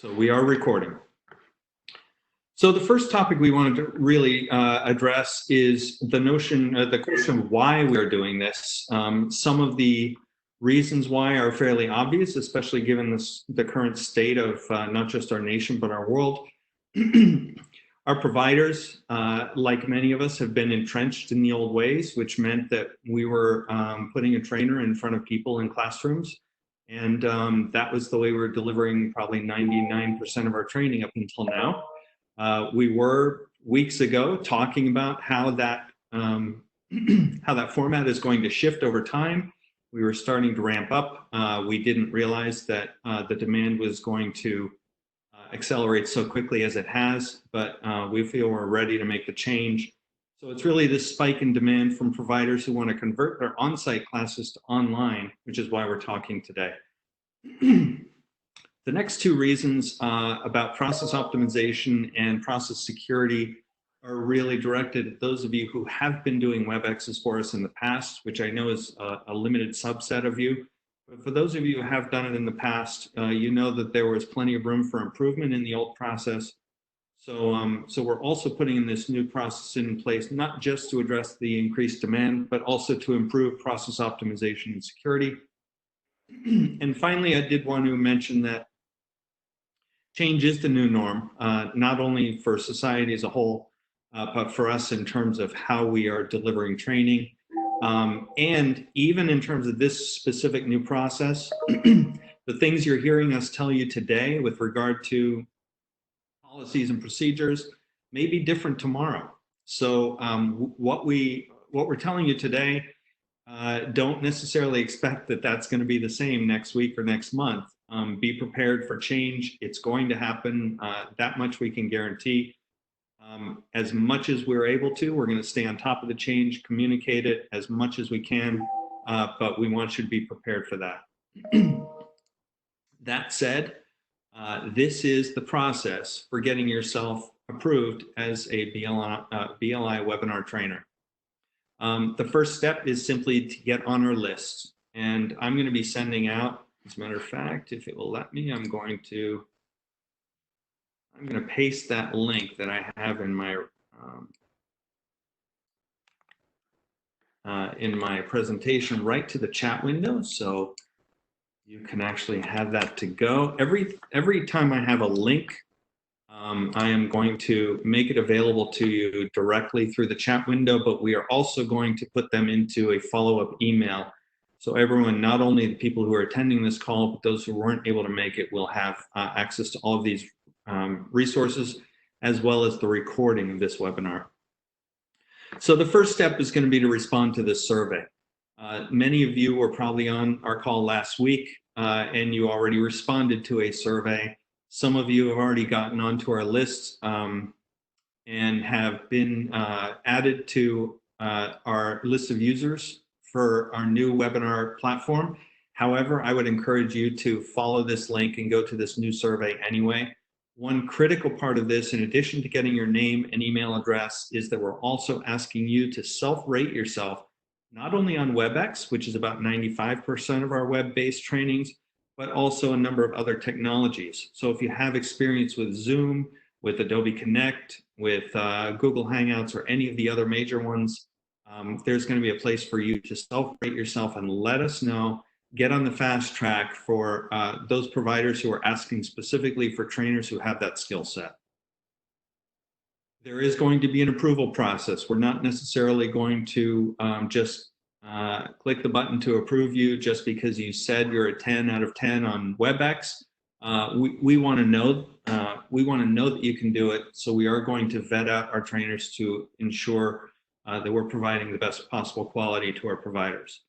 So we are recording. So the first topic we wanted to really address is the notion, the question of why we're doing this. Some of the reasons why are fairly obvious, especially given the current state of not just our nation, but our world. Our providers, like many of us, have been entrenched in the old ways, which meant that we were putting a trainer in front of people in classrooms. And that was the way we were delivering probably 99% of our training up until now. We were weeks ago talking about how that format is going to shift over time. We were starting to ramp up. We didn't realize that the demand was going to accelerate so quickly as it has, but we feel we're ready to make the change. So it's really this spike in demand from providers who want to convert their on-site classes to online, which is why we're talking today. The next two reasons about process optimization and process security are really directed at those of you who have been doing WebExes for us in the past, which I know is a limited subset of you. But for those of you who have done it in the past, you know that there was plenty of room for improvement in the old process. So we're also putting in this new process in place, not just to address the increased demand, but also to improve process optimization and security. And finally, I did want to mention that change is the new norm, not only for society as a whole, but for us in terms of how we are delivering training. And even in terms of this specific new process, the things you're hearing us tell you today with regard to policies and procedures may be different tomorrow. So what we're telling you today, don't necessarily expect that that's going to be the same next week or next month. Be prepared for change. It's going to happen. That much we can guarantee. As much as we're able to, we're going to stay on top of the change, communicate it as much as we can, but we want you to be prepared for that. That said, this is the process for getting yourself approved as a BLI webinar trainer. The first step is simply to get on our list, and I'm going to be sending out, as a matter of fact, if it will let me, I'm going to paste that link that I have in my presentation right to the chat window, so you can actually have that to go. Every time I have a link, I am going to make it available to you directly through the chat window, but we are also going to put them into a follow-up email. So everyone, not only the people who are attending this call, but those who weren't able to make it will have access to all of these resources, as well as the recording of this webinar. So the first step is going to be to respond to this survey. Many of you were probably on our call last week, and you already responded to a survey. Some of you have already gotten onto our list and have been added to our list of users for our new webinar platform. However, I would encourage you to follow this link and go to this new survey anyway. One critical part of this, in addition to getting your name and email address, is that we're also asking you to self-rate yourself, not only on WebEx, which is about 95% of our web-based trainings, but also a number of other technologies. So if you have experience with Zoom, with Adobe Connect, with Google Hangouts, or any of the other major ones, there's going to be a place for you to self-rate yourself and let us know. Get on the fast track for those providers who are asking specifically for trainers who have that skill set. There is going to be an approval process. We're not necessarily going to just click the button to approve you just because you said you're a 10 out of 10 on WebEx. We want to know that you can do it. So we are going to vet out our trainers to ensure that we're providing the best possible quality to our providers.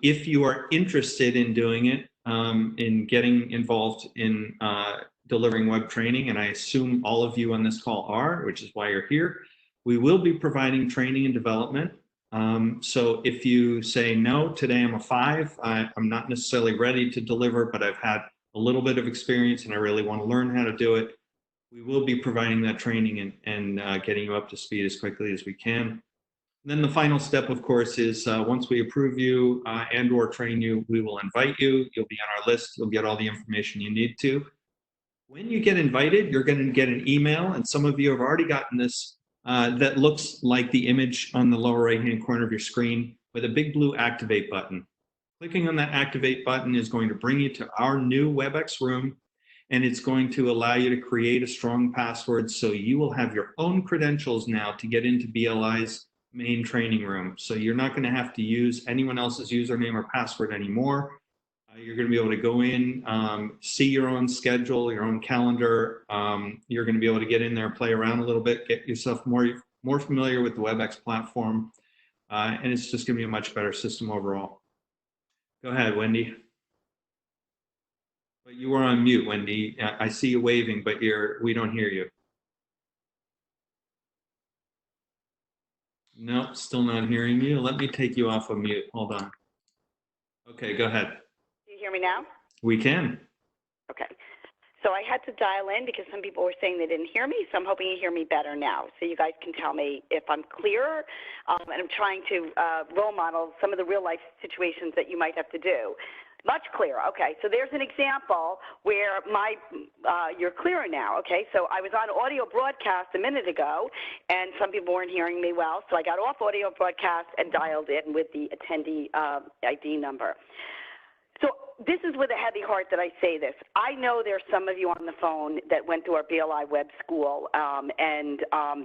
If you are interested in doing it, in getting involved in delivering web training, and I assume all of you on this call are, which is why you're here, we will be providing training and development. So if you say, no, today I'm a 5, I'm not necessarily ready to deliver, but I've had a little bit of experience and I really want to learn how to do it, we will be providing that training and getting you up to speed as quickly as we can. And then the final step, of course, is once we approve you and or train you, we will invite you. You'll be on our list. You'll get all the information you need to. When you get invited, you're going to get an email, and some of you have already gotten this, that looks like the image on the lower right-hand corner of your screen with a big blue activate button. Clicking on that activate button is going to bring you to our new WebEx room, and it's going to allow you to create a strong password, so you will have your own credentials now to get into BLI's main training room. So you're not going to have to use anyone else's username or password anymore. You're going to be able to go in, see your own schedule, your own calendar. You're going to be able to get in there, play around a little bit, get yourself more familiar with the WebEx platform, and it's just going to be a much better system overall. Go ahead, Wendy. But you are on mute, Wendy. I see you waving, but we don't hear you. Nope, still not hearing you. Let me take you off of mute. Hold on. Okay, go ahead. Do you hear me now? We can. Okay. So I had to dial in because some people were saying they didn't hear me, so I'm hoping you hear me better now. So you guys can tell me if I'm clearer, and I'm trying to role model some of the real life situations that you might have to do. Much clearer. Okay, so there's an example where you're clearer now. Okay, so I was on audio broadcast a minute ago, and some people weren't hearing me well, so I got off audio broadcast and dialed in with the attendee ID number. So this is with a heavy heart that I say this. I know there's some of you on the phone that went to our BLI Web School, and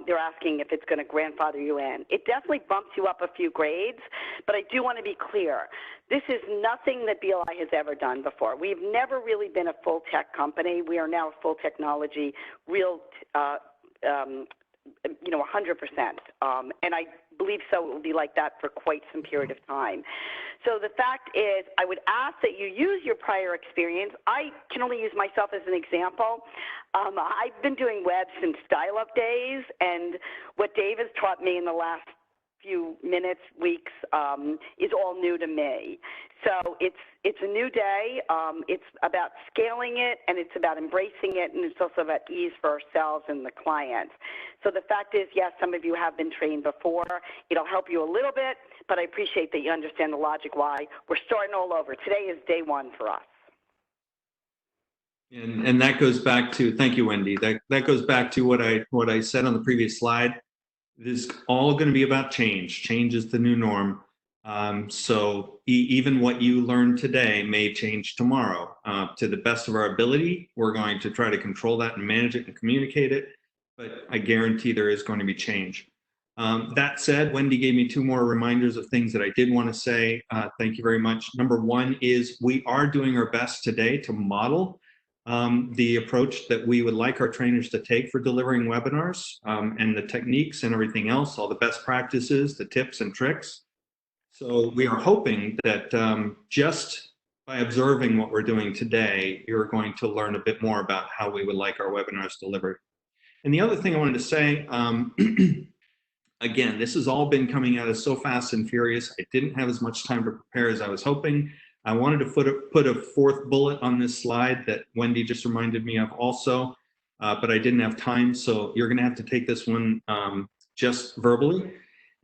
they're asking if it's going to grandfather you in. It definitely bumps you up a few grades, but I do want to be clear. This is nothing that BLI has ever done before. We've never really been a full tech company. We are now a full technology, real, 100%. And I believe so it will be like that for quite some period of time. So the fact is, I would ask that you use your prior experience. I can only use myself as an example. I've been doing web since dial-up days, and what Dave has taught me in the last few minutes, weeks, is all new to me. So it's a new day. It's about scaling it, and it's about embracing it, and it's also about ease for ourselves and the client. So the fact is, yes, some of you have been trained before. It'll help you a little bit, but I appreciate that you understand the logic why we're starting all over. Today is day one for us. And that goes back to, thank you, Wendy. That goes back to what I said on the previous slide. This is all going to be about change. Change is the new norm. So even what you learn today may change tomorrow. To the best of our ability, we're going to try to control that and manage it and communicate it, but I guarantee there is going to be change. That said, Wendy gave me 2 more reminders of things that I did want to say. Thank you very much. Number 1 is we are doing our best today to model the approach that we would like our trainers to take for delivering webinars, and the techniques and everything else, all the best practices, the tips and tricks. So we are hoping that just by observing what we're doing today, you're going to learn a bit more about how we would like our webinars delivered. And the other thing I wanted to say, again, this has all been coming at us so fast and furious. I didn't have as much time to prepare as I was hoping. I wanted to put a 4th bullet on this slide that Wendy just reminded me of also, but I didn't have time. So you're going to have to take this one just verbally.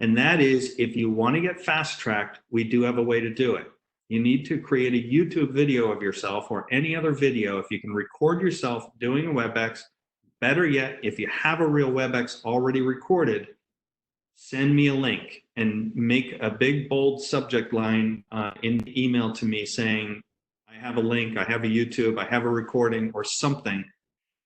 And that is, if you want to get fast-tracked, we do have a way to do it. You need to create a YouTube video of yourself or any other video. If you can record yourself doing a WebEx, better yet, if you have a real WebEx already recorded, send me a link and make a big bold subject line in the email to me saying, I have a link, I have a YouTube, I have a recording or something.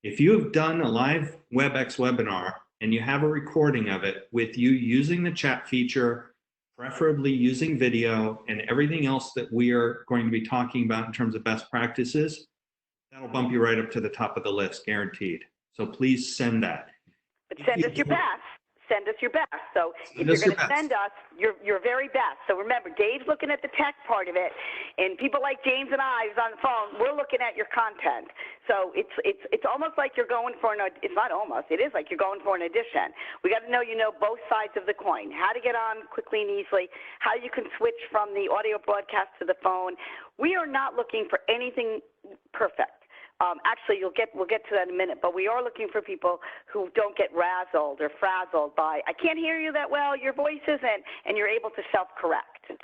If you have done a live WebEx webinar and you have a recording of it with you using the chat feature, preferably using video and everything else that we are going to be talking about in terms of best practices, that'll bump you right up to the top of the list, guaranteed. So please send that. But send us your best. Send us your best. So if you're going to send us your very best. So remember, Dave's looking at the tech part of it, and people like James and I who's on the phone, we're looking at your content. So it's almost like you're going for it's not almost, it is like you're going for an audition. We got to know you know both sides of the coin, how to get on quickly and easily, how you can switch from the audio broadcast to the phone. We are not looking for anything perfect. Actually, we'll get to that in a minute, but we are looking for people who don't get razzled or frazzled by, I can't hear you that well, your voice isn't, and you're able to self-correct.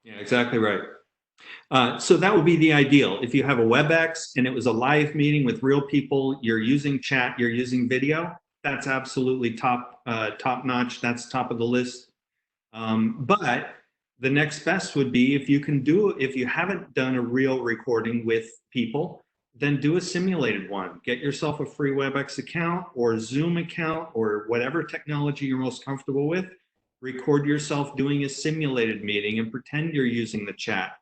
Yeah, exactly right. So that would be the ideal. If you have a WebEx and it was a live meeting with real people, you're using chat, you're using video, that's absolutely top notch. That's top of the list. But the next best would be if you haven't done a real recording with people, then do a simulated one. Get yourself a free WebEx account or Zoom account or whatever technology you're most comfortable with. Record yourself doing a simulated meeting and pretend you're using the chat.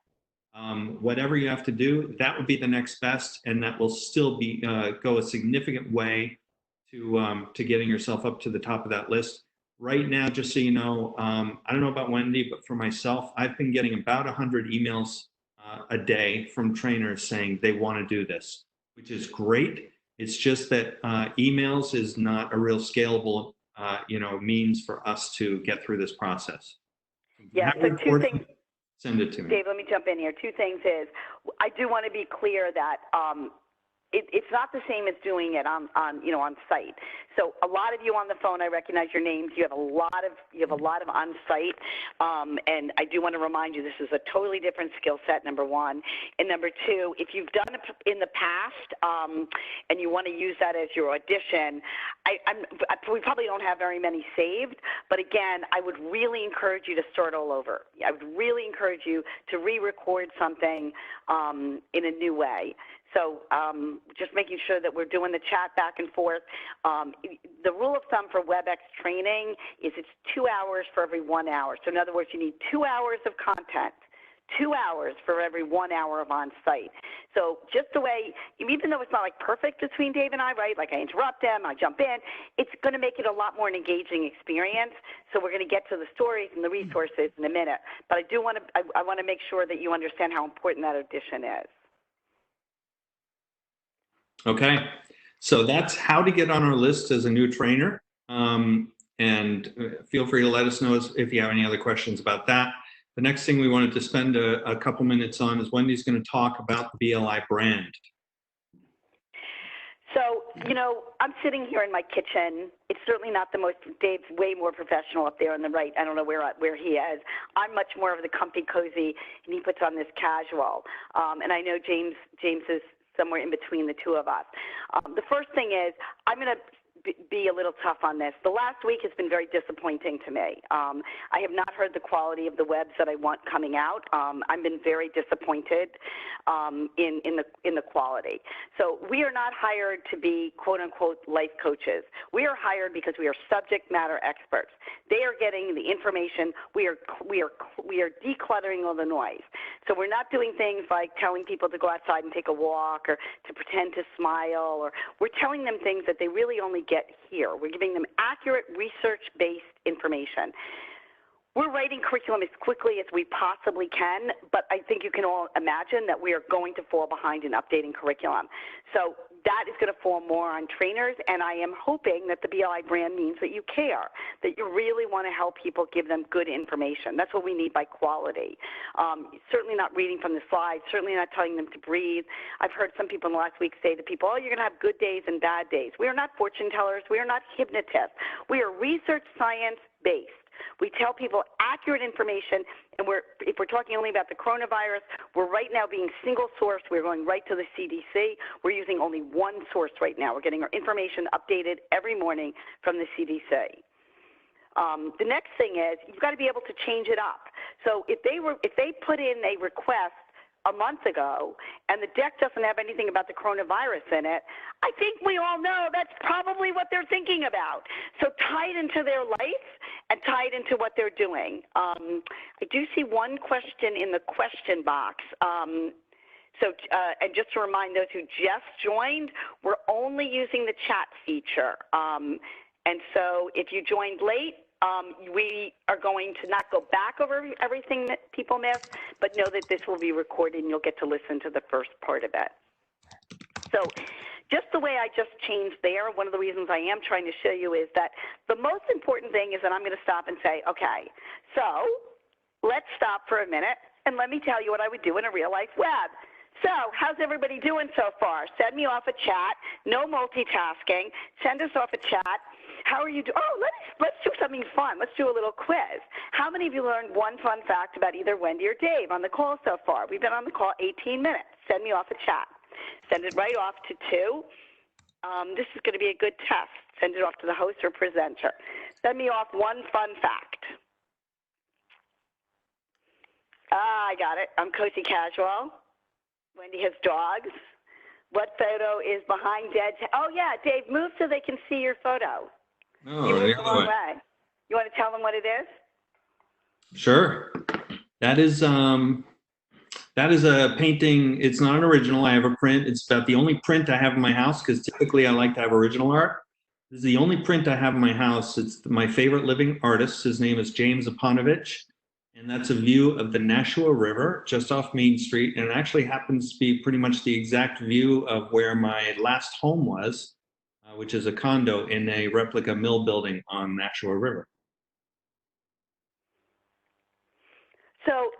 Whatever you have to do, that would be the next best, and that will still be go a significant way to getting yourself up to the top of that list. Right now, just so you know, I don't know about Wendy, but for myself, I've been getting about 100 emails a day from trainers saying they want to do this, which is great. It's just that emails is not a real scalable, means for us to get through this process. Yeah, so two things. Send it to me. Dave, let me jump in here. Two things is, I do want to be clear that it's not the same as doing it on site. So a lot of you on the phone, I recognize your names. You have a lot of on site, and I do want to remind you this is a totally different skill set. Number one, and number two, if you've done it in the past and you want to use that as your audition, we probably don't have very many saved. But again, I would really encourage you to start all over. I would really encourage you to re-record something in a new way. So just making sure that we're doing the chat back and forth. The rule of thumb for WebEx training is it's 2 hours for every 1 hour. So in other words, you need 2 hours of content, 2 hours for every 1 hour of on-site. So just the way, even though it's not like perfect between Dave and I, right? Like I interrupt him, I jump in, it's going to make it a lot more an engaging experience. So we're going to get to the stories and the resources in a minute. But I do want to, I want to make sure that you understand how important that audition is. Okay, so that's how to get on our list as a new trainer. And feel free to let us know if you have any other questions about that. The next thing we wanted to spend a couple minutes on is Wendy's going to talk about the BLI brand. So, I'm sitting here in my kitchen. It's certainly not the most, Dave's way more professional up there on the right. I don't know where he is. I'm much more of the comfy, cozy, and he puts on this casual. And I know James is somewhere in between the two of us. The first thing is, I'm going to be a little tough on this. The last week has been very disappointing to me. I have not heard the quality of the webs that I want coming out. I've been very disappointed in the quality. So we are not hired to be quote unquote life coaches. We are hired because we are subject matter experts. They are getting the information. We are decluttering all the noise. So we're not doing things like telling people to go outside and take a walk or to pretend to smile, or we're telling them things that they really only get here. We're giving them accurate research-based information. We're writing curriculum as quickly as we possibly can, but I think you can all imagine that we are going to fall behind in updating curriculum. So that is going to fall more on trainers, and I am hoping that the BLI brand means that you care, that you really want to help people, give them good information. That's what we need by quality. Certainly not reading from the slides, certainly not telling them to breathe. I've heard some people in the last week say to people, oh, you're going to have good days and bad days. We are not fortune tellers. We are not hypnotists. We are research science-based. We tell people accurate information, and if we're talking only about the coronavirus, we're right now being single sourced. We're going right to the CDC. We're using only one source right now. We're getting our information updated every morning from the CDC. The next thing is you've got to be able to change it up. So if they put in a request a month ago and the deck doesn't have anything about the coronavirus in it, I think we all know that's probably what they're thinking about. So tie it into their life and tie it into what they're doing. I do see one question in the question box. And just to remind those who just joined, we're only using the chat feature. And so if you joined late, we are going to not go back over everything that people missed, but know that this will be recorded and you'll get to listen to the first part of it. So just the way I just changed there, one of the reasons I am trying to show you is that the most important thing is that I'm going to stop and say, okay, so let's stop for a minute and let me tell you what I would do in a real life web. So how's everybody doing so far? Send me off a chat, no multitasking, send us off a chat. How are you doing? Oh, let's do something fun. Let's do a little quiz. How many of you learned one fun fact about either Wendy or Dave on the call so far? We've been on the call 18 minutes. Send me off a chat. Send it right off to 2. This is going to be a good test. Send it off to the host or presenter. Send me off one fun fact. I got it. I'm cozy casual. Wendy has dogs. What photo is behind Dad? Oh, yeah, Dave, move so they can see your photo. Oh, You moved the the other wrong way. way. You want to tell them what it is? Sure. That is a painting. It's not an original. I have a print. It's about the only print I have in my house because typically I like to have original art. This is the only print I have in my house. It's my favorite living artist. His name is James Aponovich. And that's a view of the Nashua River just off Main Street. And it actually happens to be pretty much the exact view of where my last home was, which is a condo in a replica mill building on Nashua River. So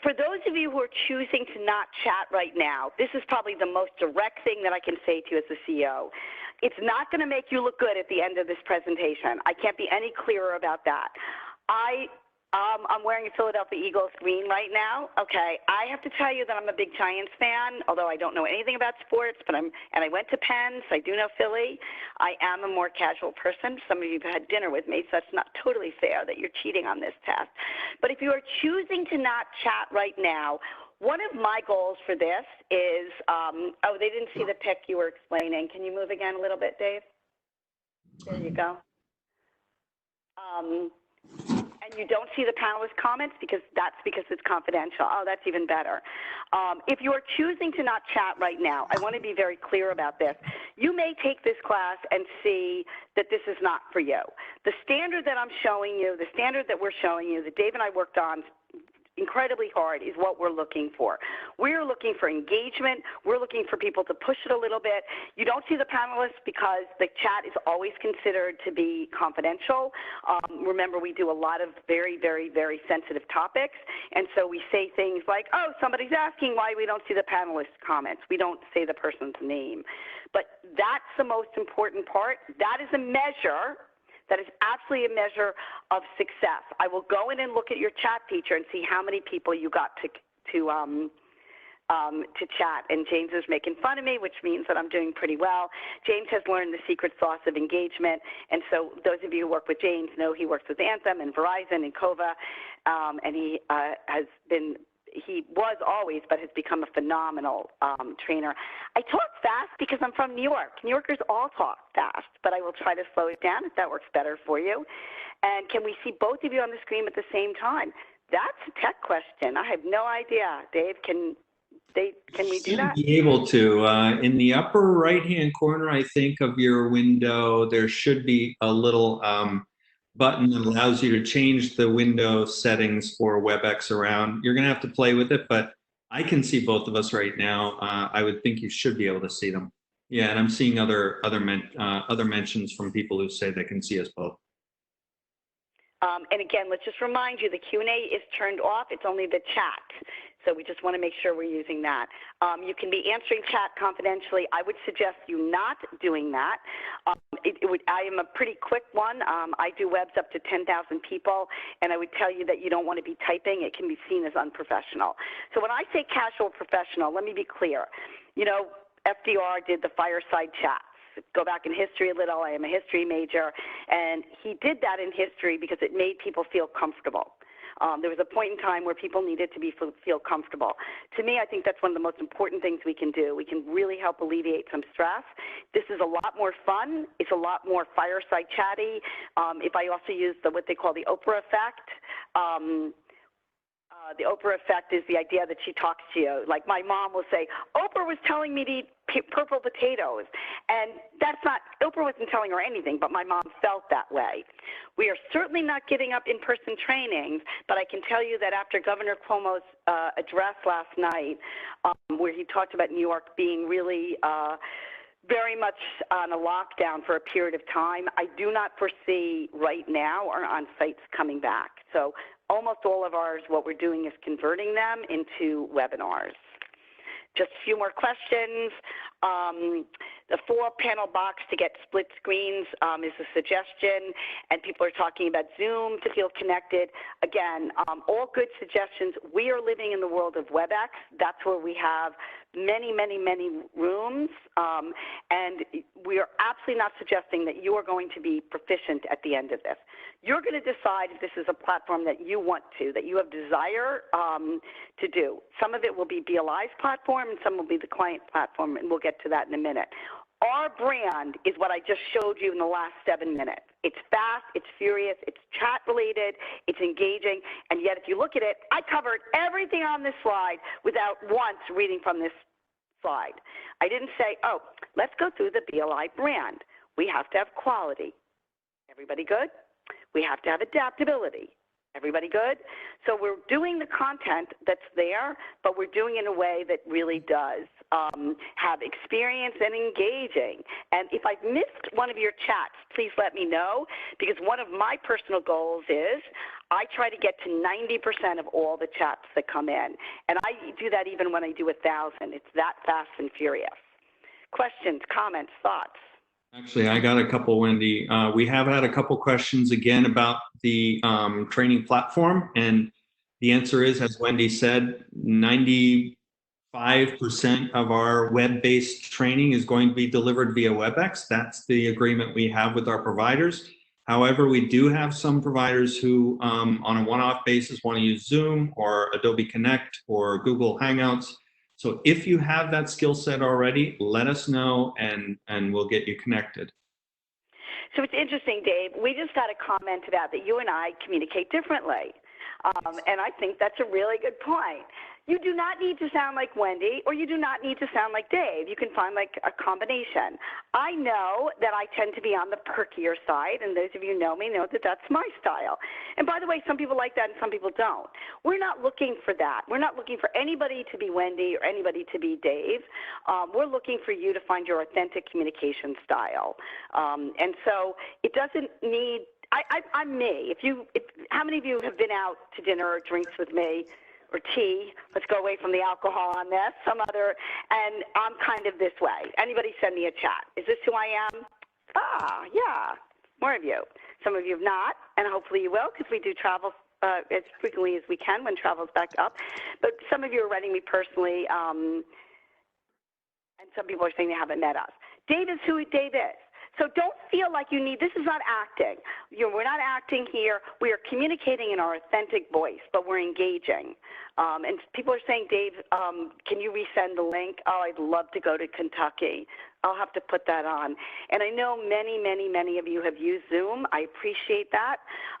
for those of you who are choosing to not chat right now, this is probably the most direct thing that I can say to you as the CEO. It's not going to make you look good at the end of this presentation. I can't be any clearer about that. I'm wearing a Philadelphia Eagles green right now. Okay, I have to tell you that I'm a big Giants fan, although I don't know anything about sports. But I went to Penn, so I do know Philly. I am a more casual person. Some of you have had dinner with me, so that's not totally fair that you're cheating on this test. But if you are choosing to not chat right now, one of my goals for this is, oh, they didn't see the pic you were explaining. Can you move again a little bit, Dave? There you go. And you don't see the panelist comments because it's confidential. Oh, that's even better. If you are choosing to not chat right now, I want to be very clear about this. You may take this class and see that this is not for you. The standard that I'm showing you, the standard that we're showing you, that Dave and I worked on incredibly hard, is what we're looking for. We're looking for engagement. We're looking for people to push it a little bit. You don't see the panelists because the chat is always considered to be confidential. Remember, we do a lot of very, very, very sensitive topics, and so we say things like, oh, somebody's asking why we don't see the panelists' comments. We don't say the person's name. But that's the most important part. That is a measure. That is absolutely a measure of success. I will go in and look at your chat feature and see how many people you got to chat. And James is making fun of me, which means that I'm doing pretty well. James has learned the secret sauce of engagement. And so those of you who work with James know he works with Anthem and Verizon and Cova, and he was always, but has become a phenomenal trainer. I talk fast because I'm from New York. New Yorkers all talk fast, but I will try to slow it down if that works better for you. And can we see both of you on the screen at the same time? That's a tech question. I have no idea. Dave, can we do that? Be able to. In the upper right-hand corner, I think, of your window, there should be a little button that allows you to change the window settings for WebEx around. You're going to have to play with it, but I can see both of us right now. I would think you should be able to see them. Yeah, and I'm seeing other mentions from people who say they can see us both. And again, let's just remind you, the Q&A is turned off. It's only the chat. So we just want to make sure we're using that. You can be answering chat confidentially. I would suggest you not doing that. I am a pretty quick one. I do webs up to 10,000 people, and I would tell you that you don't want to be typing. It can be seen as unprofessional. So when I say casual professional, let me be clear. You know, FDR did the fireside chats. Go back in history a little. I am a history major, and he did that in history because it made people feel comfortable. There was a point in time where people needed to feel comfortable. To me, I think that's one of the most important things we can do. We can really help alleviate some stress. This is a lot more fun. It's a lot more fireside chatty. If I also use what they call the Oprah effect, the Oprah effect is the idea that she talks to you. Like my mom will say, Oprah was telling me to eat purple potatoes. And that's not, Oprah wasn't telling her anything, but my mom felt that way. We are certainly not giving up in-person trainings, but I can tell you that after Governor Cuomo's address last night, where he talked about New York being really very much on a lockdown for a period of time, I do not foresee right now our on-sites coming back. So almost all of ours, what we're doing is converting them into webinars. Just a few more questions. The 4-panel box to get split screens is a suggestion, and people are talking about Zoom to feel connected. Again, all good suggestions. We are living in the world of WebEx. That's where we have many, many, many rooms, and we are absolutely not suggesting that you are going to be proficient at the end of this. You're going to decide if this is a platform that you want to, that you have desire to do. Some of it will be BLI's platform, and some will be the client platform, and we'll get to that in a minute. Our brand is what I just showed you in the last 7 minutes. It's fast, it's furious, it's chat-related, it's engaging, and yet if you look at it, I covered everything on this slide without once reading from this slide. I didn't say, oh, let's go through the BLI brand. We have to have quality. Everybody good? We have to have adaptability. Everybody good? So we're doing the content that's there, but we're doing it in a way that really does have experience and engaging. And if I've missed one of your chats, please let me know, because one of my personal goals is I try to get to 90% of all the chats that come in. And I do that even when I do 1,000. It's that fast and furious. Questions, comments, thoughts? Actually, I got a couple, Wendy. We have had a couple questions again about the training platform, and the answer is, as Wendy said, 95% of our web-based training is going to be delivered via WebEx. That's the agreement we have with our providers. However, we do have some providers who, on a one-off basis, want to use Zoom or Adobe Connect or Google Hangouts. So if you have that skill set already, let us know, and we'll get you connected. So it's interesting, Dave. We just got a comment about that you and I communicate differently. And I think that's a really good point. You do not need to sound like Wendy, or you do not need to sound like Dave. You can find like a combination. I know that I tend to be on the perkier side, and those of you who know me know that that's my style. And by the way, some people like that and some people don't. We're not looking for that. We're not looking for anybody to be Wendy or anybody to be Dave. We're looking for you to find your authentic communication style. And so it doesn't need, I'm me. How many of you have been out to dinner or drinks with me? Or tea, let's go away from the alcohol on this, and I'm kind of this way. Anybody send me a chat. Is this who I am? Ah, yeah, more of you. Some of you have not, and hopefully you will, because we do travel as frequently as we can when travel's back up. But some of you are writing me personally, and some people are saying they haven't met us. Dave is who Dave is. So don't feel like you need, this is not acting. We're not acting here. We are communicating in our authentic voice, but we're engaging. And people are saying, Dave, can you resend the link? Oh, I'd love to go to Kentucky. I'll have to put that on. And I know many, many, many of you have used Zoom. I appreciate that.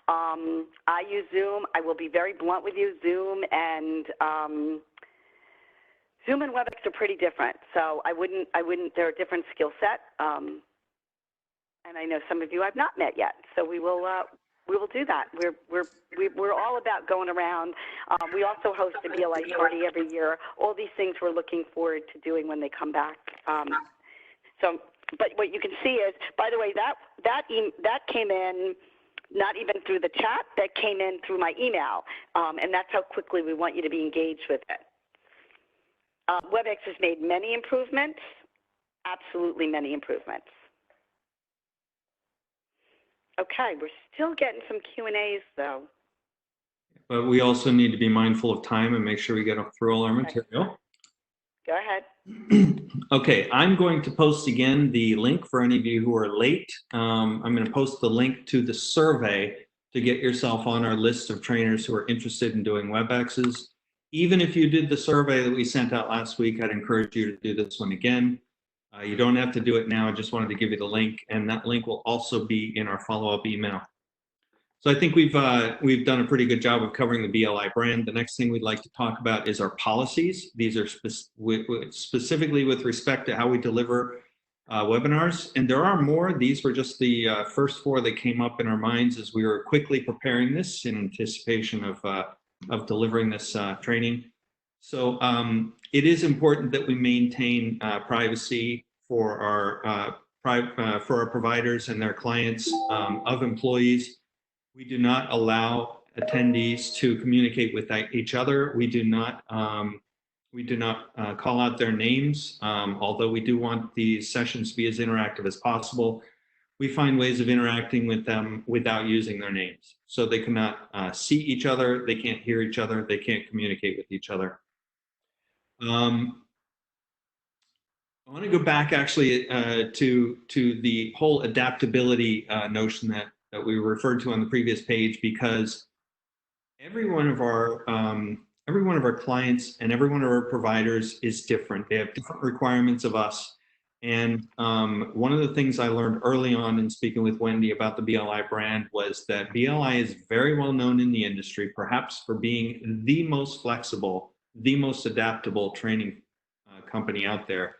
I use Zoom. I will be very blunt with you. Zoom and WebEx are pretty different. So I wouldn't, they're a different skill set. And I know some of you I've not met yet, so we will do that. We're all about going around. We also host a BLI party every year. All these things we're looking forward to doing when they come back. But what you can see is, by the way, that came in not even through the chat. That came in through my email, and that's how quickly we want you to be engaged with it. WebEx has made many improvements, absolutely many improvements. Okay, we're still getting some Q&As though. But we also need to be mindful of time and make sure we get through all our material. Go ahead. Okay, I'm going to post again the link for any of you who are late. I'm going to post the link to the survey to get yourself on our list of trainers who are interested in doing WebExes. Even if you did the survey that we sent out last week, I'd encourage you to do this one again. You don't have to do it now. I just wanted to give you the link, and that link will also be in our follow-up email. So I think we've done a pretty good job of covering the BLI brand. The next thing we'd like to talk about is our policies. These are specifically with respect to how we deliver webinars, and there are more. These were just the first 4 that came up in our minds as we were quickly preparing this in anticipation of delivering this training. So it is important that we maintain privacy for our providers and their clients of employees. We do not allow attendees to communicate with each other. We do not We do not call out their names, although we do want these sessions to be as interactive as possible. We find ways of interacting with them without using their names. So they cannot see each other, they can't hear each other, they can't communicate with each other. I want to go back actually to the whole adaptability notion that we referred to on the previous page, because every one of our clients and every one of our providers is different. They have different requirements of us. And one of the things I learned early on in speaking with Wendy about the BLI brand was that BLI is very well known in the industry, perhaps for being the most flexible, the most adaptable training company out there.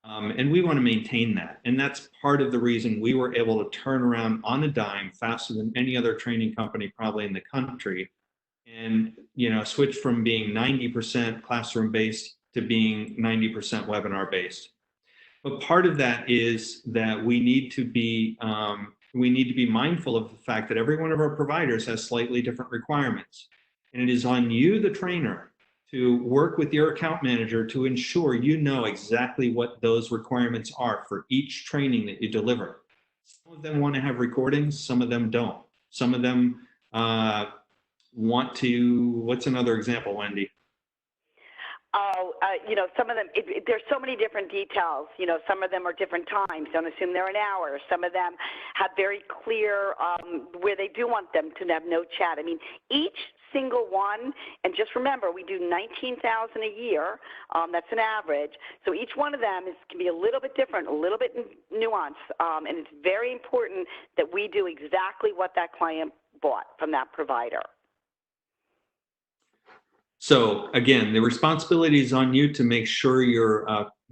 And we want to maintain that. And that's part of the reason we were able to turn around on a dime faster than any other training company probably in the country, and switch from being 90% classroom based to being 90% webinar based. But part of that is that we need to be mindful of the fact that every one of our providers has slightly different requirements, and it is on you, the trainer, to work with your account manager to ensure you know exactly what those requirements are for each training that you deliver. Some of them want to have recordings, some of them don't. Some of them want to, what's another example, Wendy? Some of them, there's so many different details. Some of them are different times. Don't assume they're an hour. Some of them have very clear where they do want them to have no chat. I mean, each single one, and just remember, we do 19,000 a year. That's an average. So each one of them can be a little bit different, a little bit nuanced, and it's very important that we do exactly what that client bought from that provider. So again, the responsibility is on you to make sure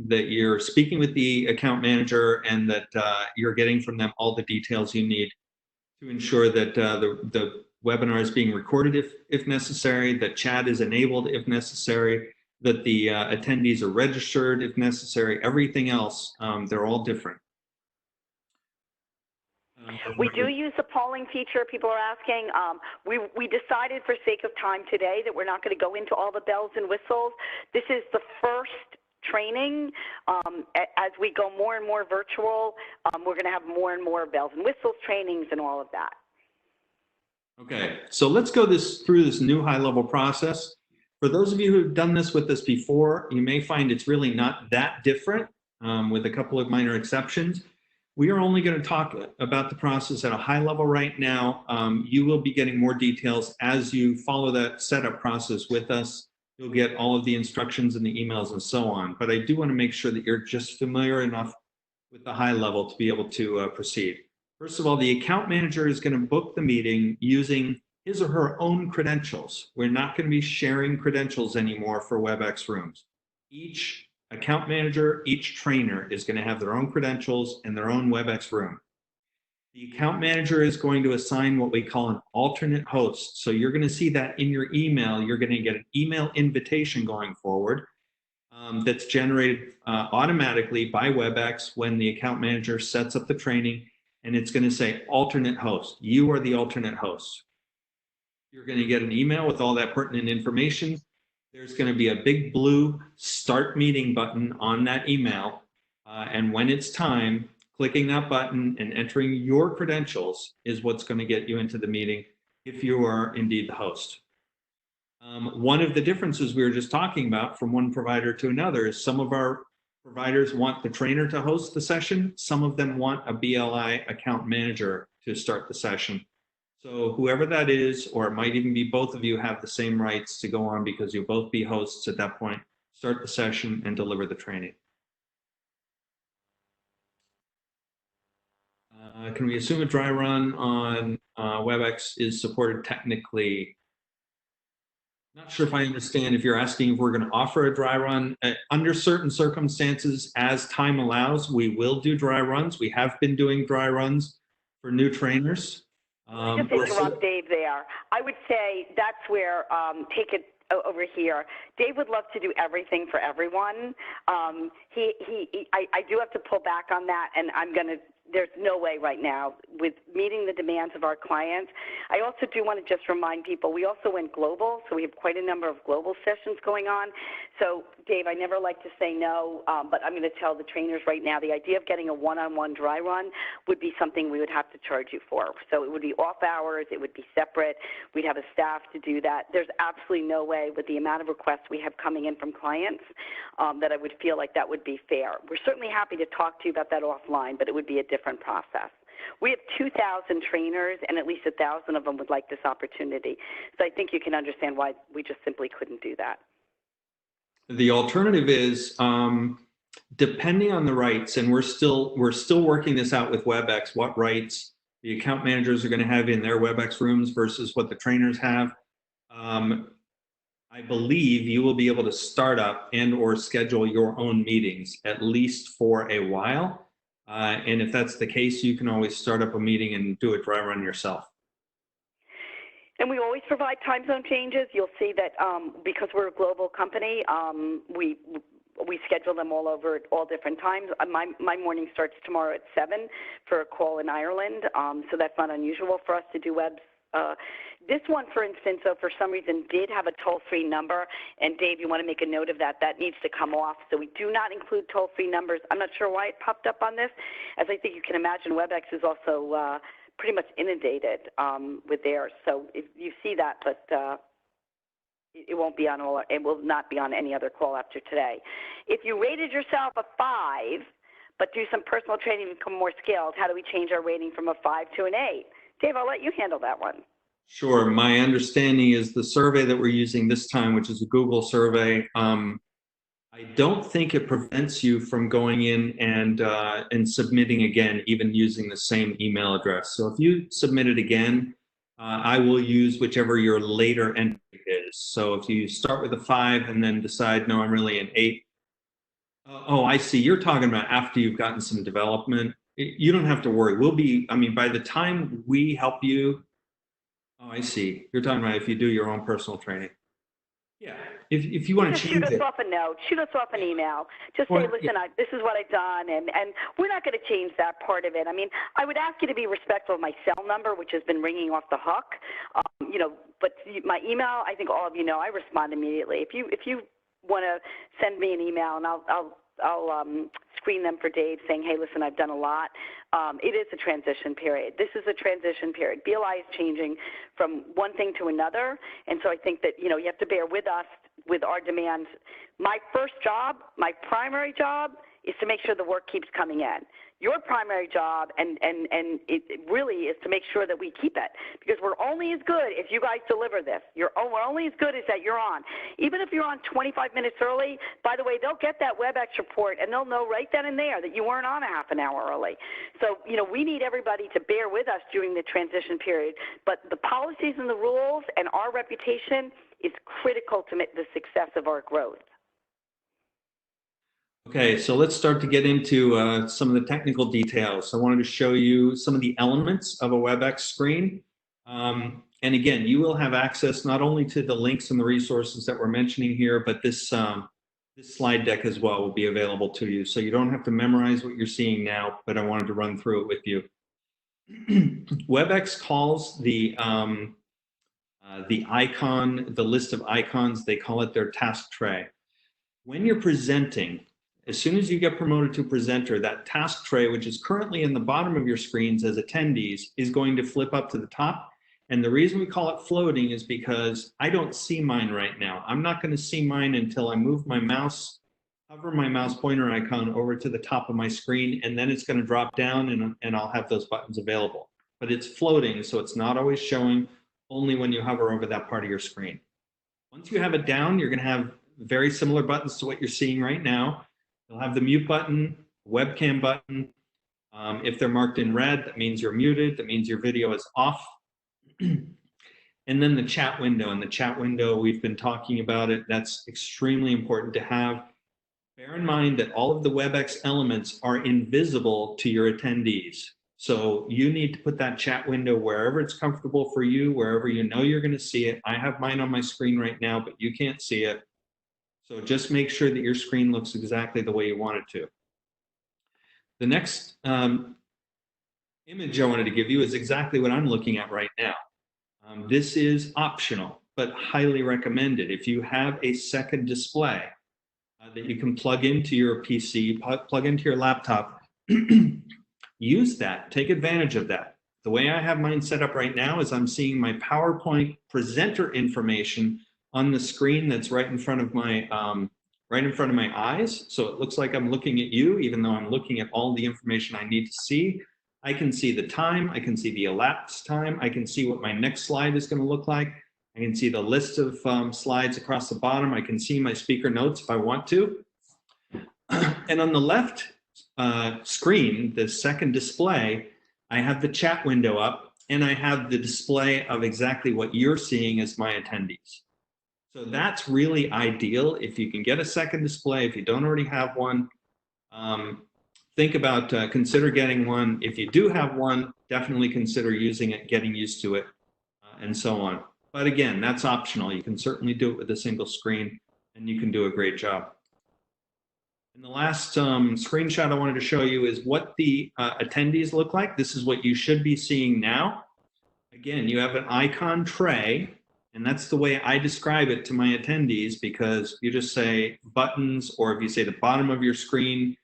that you're speaking with the account manager and that you're getting from them all the details you need to ensure that the webinar is being recorded if necessary, that chat is enabled if necessary, that the attendees are registered if necessary. Everything else, they're all different. We do use a polling feature, people are asking. We decided for sake of time today that we're not going to go into all the bells and whistles. This is the first training. As we go more and more virtual, we're going to have more and more bells and whistles trainings and all of that. Okay, so let's go through this new high-level process. For those of you who've done this with us before, you may find it's really not that different, with a couple of minor exceptions. We are only going to talk about the process at a high level right now. You will be getting more details as you follow that setup process with us. You'll get all of the instructions in the emails and so on. But I do want to make sure that you're just familiar enough with the high level to be able to proceed. First of all, the account manager is going to book the meeting using his or her own credentials. We're not going to be sharing credentials anymore for WebEx rooms. Each account manager, each trainer is going to have their own credentials and their own WebEx room. The account manager is going to assign what we call an alternate host. So you're going to see that in your email. You're going to get an email invitation going forward that's generated automatically by WebEx when the account manager sets up the training, and it's going to say alternate host. You are the alternate host. You're going to get an email with all that pertinent information. There's going to be a big blue start meeting button on that email. And when it's time, clicking that button and entering your credentials is what's going to get you into the meeting if you are indeed the host. One of the differences we were just talking about from one provider to another is some of our providers want the trainer to host the session. Some of them want a BLI account manager to start the session. So whoever that is, or it might even be both of you, have the same rights to go on because you'll both be hosts at that point, start the session and deliver the training. Can we assume a dry run on WebEx is supported technically? Not sure if I understand if you're asking if we're going to offer a dry run. Under certain circumstances, as time allows, we will do dry runs. We have been doing dry runs for new trainers. Just interrupt Dave there. I would say that's where, take it over here. Dave would love to do everything for everyone. I do have to pull back on that, and I'm going to there's no way right now with meeting the demands of our clients. I also do want to just remind people, we also went global, so we have quite a number of global sessions going on. So, Dave, I never like to say no, but I'm going to tell the trainers right now, the idea of getting a one-on-one dry run would be something we would have to charge you for. So it would be off hours, it would be separate, we'd have a staff to do that. There's absolutely no way with the amount of requests we have coming in from clients that I would feel like that would be fair. We're certainly happy to talk to you about that offline, but it would be a different process. We have 2,000 trainers, and at least 1,000 of them would like this opportunity. So I think you can understand why we just simply couldn't do that. The alternative is, depending on the rights, and we're still working this out with WebEx, what rights the account managers are going to have in their WebEx rooms versus what the trainers have. I believe you will be able to start up and or schedule your own meetings, at least for a while. And if that's the case, you can always start up a meeting and do a dry run yourself. And we always provide time zone changes. You'll see that because we're a global company, we schedule them all over at all different times. My morning starts tomorrow at 7 for a call in Ireland, so that's not unusual for us to do webs. This one, for instance, though, for some reason did have a toll-free number, and Dave, you want to make a note of that. That needs to come off, so we do not include toll-free numbers. I'm not sure why it popped up on this. As I think you can imagine, WebEx is also pretty much inundated with theirs, so if you see that, but it won't be on all. It will not be on any other call after today. If you rated yourself a 5, but do some personal training and become more skilled, how do we change our rating from a 5 to an 8? Dave, I'll let you handle that one. Sure. My understanding is the survey that we're using this time, which is a Google survey, I don't think it prevents you from going in and submitting again, even using the same email address. So if you submit it again, I will use whichever your later entry is. So if you start with a 5 and then decide, no, I'm really an 8. Oh, I see. You're talking about after you've gotten some development. You don't have to worry. We'll be, I mean, by the time we help you, oh, I see. You're talking about if you do your own personal training. Yeah. If you want to change it. Shoot us off a note. Shoot us off an email. Just say, listen, this is what I've done, and we're not going to change that part of it. I mean, I would ask you to be respectful of my cell number, which has been ringing off the hook. You know, but my email, I think all of you know, I respond immediately. If you want to send me an email, and I'll screen them for Dave saying, hey, listen, I've done a lot. It is a transition period. This is a transition period. BLI is changing from one thing to another, and so I think that, you know, you have to bear with us with our demands. My first job, my primary job, is to make sure the work keeps coming in. Your primary job and it really is to make sure that we keep it, because we're only as good if you guys deliver this. We're only as good as that you're on. Even if you're on 25 minutes early, by the way, they'll get that WebEx report and they'll know right then and there that you weren't on a half an hour early. So, you know, we need everybody to bear with us during the transition period, but the policies and the rules and our reputation is critical to the success of our growth. Okay, so let's start to get into some of the technical details. I wanted to show you some of the elements of a WebEx screen. And again, you will have access not only to the links and the resources that we're mentioning here, but this slide deck as well will be available to you. So you don't have to memorize what you're seeing now, but I wanted to run through it with you. WebEx calls the icon, the list of icons, they call it their task tray. When you're presenting, as soon as you get promoted to presenter, that task tray, which is currently in the bottom of your screens as attendees, is going to flip up to the top. And the reason we call it floating is because I don't see mine right now. I'm not going to see mine until I move my mouse, hover my mouse pointer icon over to the top of my screen, and then it's going to drop down and I'll have those buttons available. But it's floating, so it's not always showing, only when you hover over that part of your screen. Once you have it down, you're going to have very similar buttons to what you're seeing right now. You'll have the mute button, webcam button. If they're marked in red, that means you're muted. That means your video is off. And then the chat window. And the chat window, we've been talking about it. That's extremely important to have. Bear in mind that all of the WebEx elements are invisible to your attendees. So you need to put that chat window wherever it's comfortable for you, wherever you know you're going to see it. I have mine on my screen right now, but you can't see it. So just make sure that your screen looks exactly the way you want it to. The next image I wanted to give you is exactly what I'm looking at right now. This is optional, but highly recommended. If you have a second display that you can plug into your PC, plug into your laptop, use that, take advantage of that. The way I have mine set up right now is I'm seeing my PowerPoint presenter information on the screen that's right in front of my eyes. So it looks like I'm looking at you, even though I'm looking at all the information I need to see. I can see the time, I can see the elapsed time, I can see what my next slide is going to look like. I can see the list of slides across the bottom. I can see my speaker notes if I want to. And on the left screen, the second display, I have the chat window up and I have the display of exactly what you're seeing as my attendees. So that's really ideal. If you can get a second display, if you don't already have one, think about, consider getting one. If you do have one, definitely consider using it, getting used to it, and so on. But again, that's optional. You can certainly do it with a single screen and you can do a great job. And the last screenshot I wanted to show you is what the attendees look like. This is what you should be seeing now. Again, you have an icon tray, and that's the way I describe it to my attendees, because you just say buttons, or if you say the bottom of your screen,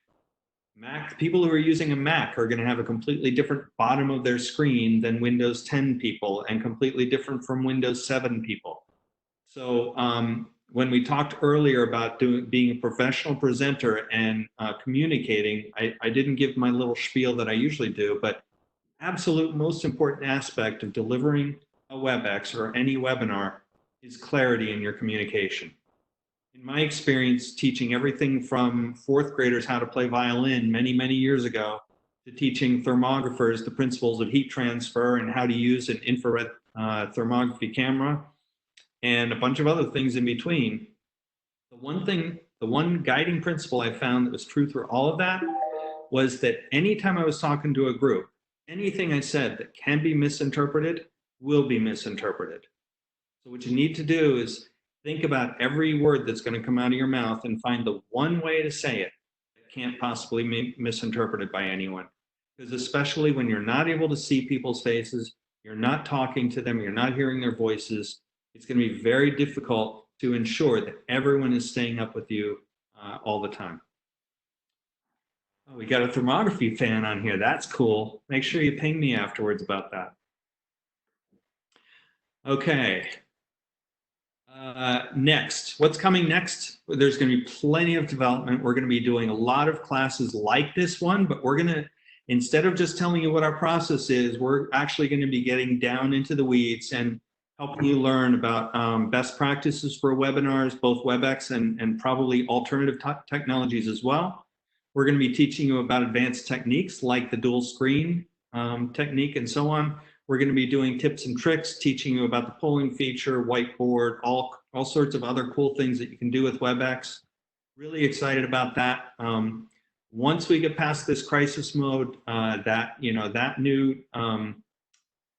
Mac, people who are using a Mac are going to have a completely different bottom of their screen than Windows 10 people, and completely different from Windows 7 people. So when we talked earlier about being a professional presenter and communicating, I didn't give my little spiel that I usually do, but absolute most important aspect of delivering a WebEx or any webinar is clarity in your communication. In my experience, teaching everything from fourth graders how to play violin many, many years ago, to teaching thermographers the principles of heat transfer and how to use an infrared thermography camera, and a bunch of other things in between. The one guiding principle I found that was true through all of that was that anytime I was talking to a group, anything I said that can be misinterpreted will be misinterpreted. So what you need to do is think about every word that's going to come out of your mouth and find the one way to say it that can't possibly be misinterpreted by anyone. Because especially when you're not able to see people's faces, you're not talking to them, you're not hearing their voices, it's going to be very difficult to ensure that everyone is staying up with you all the time. Oh, we got a thermography fan on here. That's cool. Make sure you ping me afterwards about that. Okay. Next, what's coming next? There's going to be plenty of development. We're going to be doing a lot of classes like this one, but we're going to, instead of just telling you what our process is, we're actually going to be getting down into the weeds and helping you learn about best practices for webinars, both WebEx and probably alternative technologies as well. We're going to be teaching you about advanced techniques like the dual screen technique and so on. We're going to be doing tips and tricks, teaching you about the polling feature, whiteboard, all sorts of other cool things that you can do with WebEx. Really excited about that. Once we get past this crisis mode, that new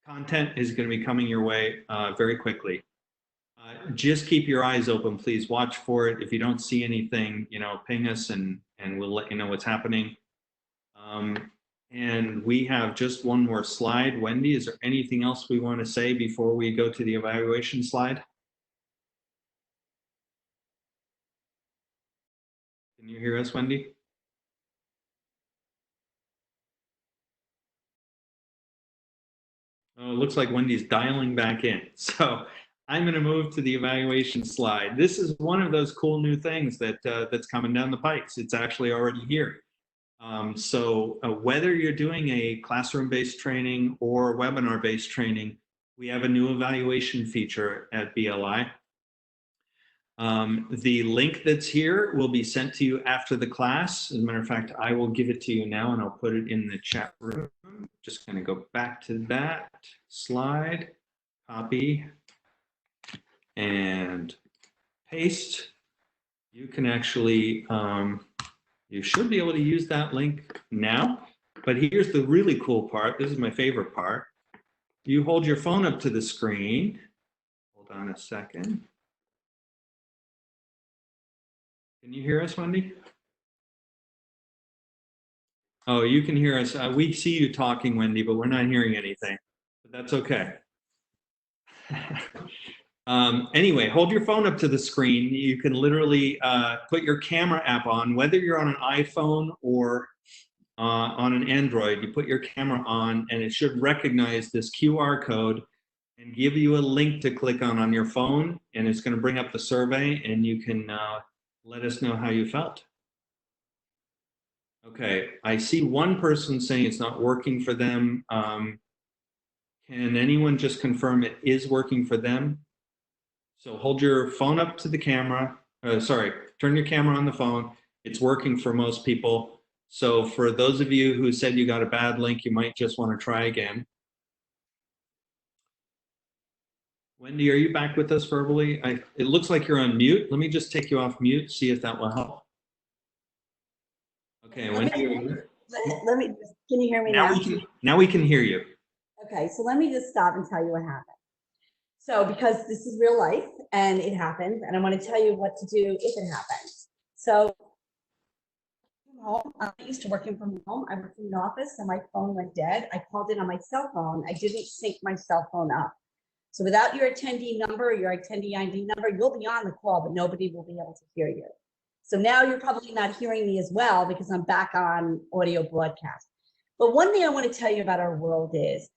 content is going to be coming your way very quickly. Just keep your eyes open, please. Watch for it. If you don't see anything, ping us and we'll let you know what's happening. And we have just one more slide. Wendy, is there anything else we want to say before we go to the evaluation slide? Can you hear us, Wendy? Oh, it looks like Wendy's dialing back in. So I'm going to move to the evaluation slide. This is one of those cool new things that's coming down the pipes. It's actually already here. So whether you're doing a classroom-based training or webinar-based training, we have a new evaluation feature at BLI. The link that's here will be sent to you after the class. As a matter of fact, I will give it to you now and I'll put it in the chat room. Just going to go back to that slide, copy, and paste. You can actually, you should be able to use that link now, but here's the really cool part. This is my favorite part. You hold your phone up to the screen. Hold on a second. Can you hear us, Wendy? Oh, you can hear us. We see you talking, Wendy, but we're not hearing anything. But that's okay. Anyway, hold your phone up to the screen. You can literally put your camera app on, whether you're on an iPhone or on an Android. You put your camera on, and it should recognize this QR code and give you a link to click on your phone, and it's going to bring up the survey, and you can let us know how you felt. Okay, I see one person saying it's not working for them. Can anyone just confirm it is working for them? So hold your phone up to the camera. Sorry, turn your camera on the phone. It's working for most people. So for those of you who said you got a bad link, you might just want to try again. Wendy, are you back with us verbally? It looks like you're on mute. Let me just take you off mute, see if that will help. Okay, Wendy, let me, can you hear me now? Now we can hear you. Okay, so let me just stop and tell you what happened. So because this is real life and it happens, and I want to tell you what to do if it happens. So I'm used to working from home. I work in an office and my phone went dead. I called in on my cell phone. I didn't sync my cell phone up. So without your attendee number or your attendee ID number, you'll be on the call, but nobody will be able to hear you. So now you're probably not hearing me as well because I'm back on audio broadcast. But one thing I want to tell you about our world is,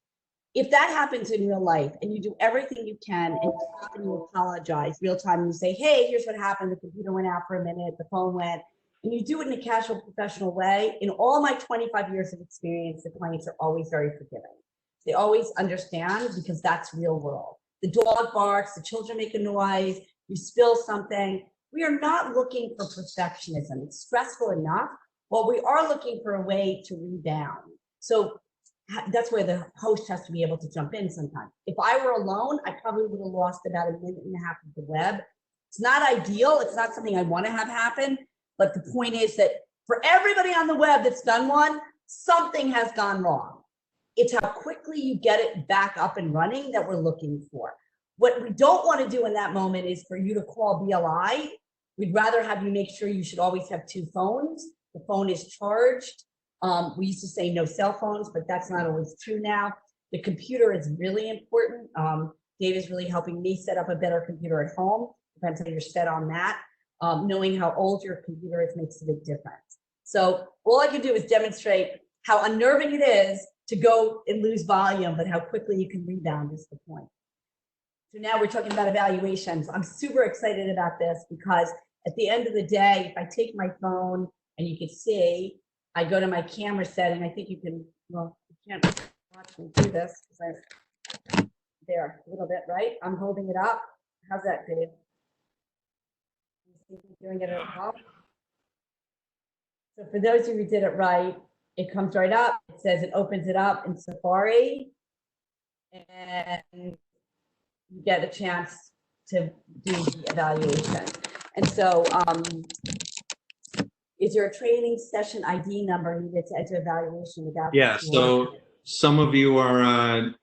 if that happens in real life and you do everything you can and you stop and you apologize real time and you say, hey, here's what happened, the computer went out for a minute, the phone went, and you do it in a casual, professional way, in all my 25 years of experience, the clients are always very forgiving. They always understand because that's real world. The dog barks, the children make a noise, you spill something. We are not looking for perfectionism. It's stressful enough, but we are looking for a way to rebound. So that's where the host has to be able to jump in sometimes. If I were alone, I probably would have lost about 1.5 minutes of the web. It's not ideal. It's not something I want to have happen. But the point is that for everybody on the web that's done one, something has gone wrong. It's how quickly you get it back up and running that we're looking for. What we don't want to do in that moment is for you to call BLI. We'd rather have you make sure you should always have 2 phones. The phone is charged. We used to say no cell phones, but that's not always true now. The computer is really important. Dave is really helping me set up a better computer at home. Depends how you're set on that. Knowing how old your computer is makes a big difference. So all I can do is demonstrate how unnerving it is to go and lose volume, but how quickly you can rebound is the point. So now we're talking about evaluations. I'm super excited about this because at the end of the day, if I take my phone and you can see, I go to my camera setting. I think you can, well, you can't watch me do this because I'm there a little bit, right? I'm holding it up. How's that, Dave? You doing it at all? So for those of you who did it right, it comes right up. It says it opens it up in Safari, and you get a chance to do the evaluation. And so, is there a training session ID number needed to enter evaluation without? Yeah, so some of you I'm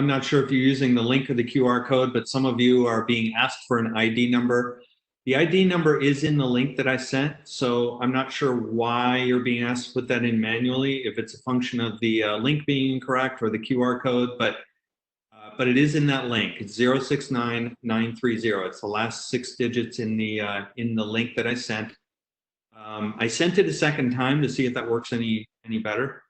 not sure if you're using the link or the QR code, but some of you are being asked for an ID number. The ID number is in the link that I sent, so I'm not sure why you're being asked to put that in manually, if it's a function of the link being incorrect or the QR code, but it is in that link. It's 069930. It's the last 6 digits in the link that I sent. I sent it a second time to see if that works any better.